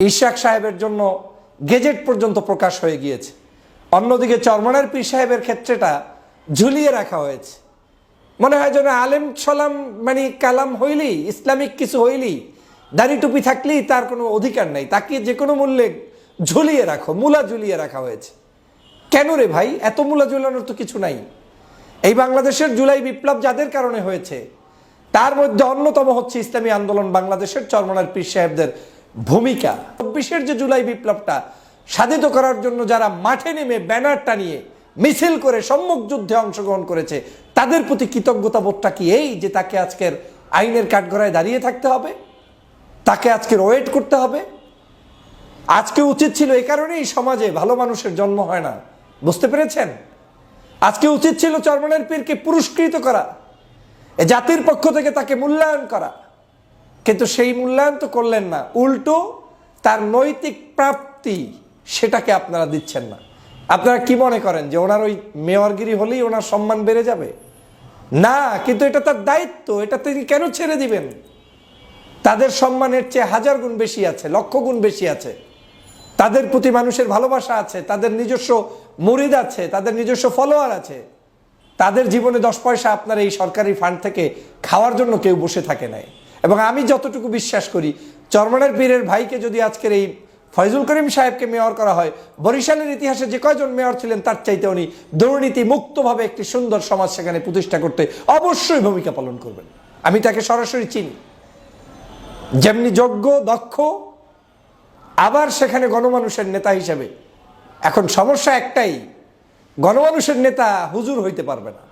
ইশাক সাহেবের জন্য গেজেট পর্যন্ত প্রকাশ হয়ে গিয়েছে। অন্যদিকে চরমনার পীর সাহেবের ক্ষেত্রেটা ঝুলিয়ে রাখা হয়েছে। মনে হয় যেন আলেম সলাম মানে কালাম হইলেই, ইসলামিক কিছু হইলেই, দাড়ি টুপি থাকলেই তার কোনো অধিকার নাই, তাকে যে কোনো মূল্যে ঝুলিয়ে রাখো, মূলা ঝুলিয়ে রাখা হয়েছে। কেন রে ভাই, এত মূলা ঝুলানোর তো কিছু নাই। এই বাংলাদেশের জুলাই বিপ্লব যাদের কারণে হয়েছে তার মধ্যে অন্যতম হচ্ছে ইসলামী আন্দোলন বাংলাদেশের চরমনার পীর সাহেবদের ভূমিকা। ২৪-এর যে জুলাই বিপ্লবটা সাধিত করার জন্য যারা মাঠে নেমে ব্যানার টানিয়ে মিছিল করে সম্মুখ যুদ্ধে অংশগ্রহণ করেছে, তাদের প্রতি কৃতজ্ঞতা বোধটা কি এই যে তাকে আজকের আইনের কাঠগড়ায় দাঁড়িয়ে থাকতে হবে, তাকে আজকের ওয়েট করতে হবে? আজকে উচিত ছিল, এই কারণেই সমাজে ভালো মানুষের জন্ম হয় না, বুঝতে পেরেছেন? আজকে উচিত ছিল চরমনার পীরকে পুরস্কৃত করা, এ জাতির পক্ষ থেকে তাকে মূল্যায়ন করা, কিন্তু সেই মূল্যায়ন তো করলেন না, উল্টো তার নৈতিক প্রাপ্তি সেটাকে আপনারা দিচ্ছেন না। আপনারা কি মনে করেন যে ওনার ওই মেয়রগিরি হলেই ওনার সম্মান বেড়ে যাবে? না, কিন্তু এটা তার দায়িত্ব, এটা তিনি কেন ছেড়ে দিবেন? তাদের সম্মানের চেয়ে 1000 গুণ বেশি আছে, লক্ষ গুণ বেশি আছে। তাদের প্রতি মানুষের ভালোবাসা আছে, তাদের নিজস্ব মুরিদ আছে, তাদের নিজস্ব ফলোয়ার আছে। তাদের জীবনে 10 পয়সা আপনার এই সরকারি ফান্ড থেকে খাওয়ার জন্য কেউ বসে থাকে নাই। এবং আমি যতটুকু বিশ্বাস করি, চরমনার পীরের ভাইকে যদি আজকের এই ফয়জুল করিম সাহেবকে মেয়র করা হয়, বরিশালের ইতিহাসে যে কয়জন মেয়র ছিলেন তার চাইতে উনি দুর্নীতি মুক্তভাবে একটি সুন্দর সমাজ সেখানে প্রতিষ্ঠা করতে অবশ্যই ভূমিকা পালন করবেন। আমি তাকে সরাসরি চিনি, যেমনি যোগ্য, দক্ষ, আবার সেখানে গণমানুষের নেতা হিসেবে। এখন সমস্যা একটাই, গণমানুষের নেতা হুজুর হইতে পারবে না।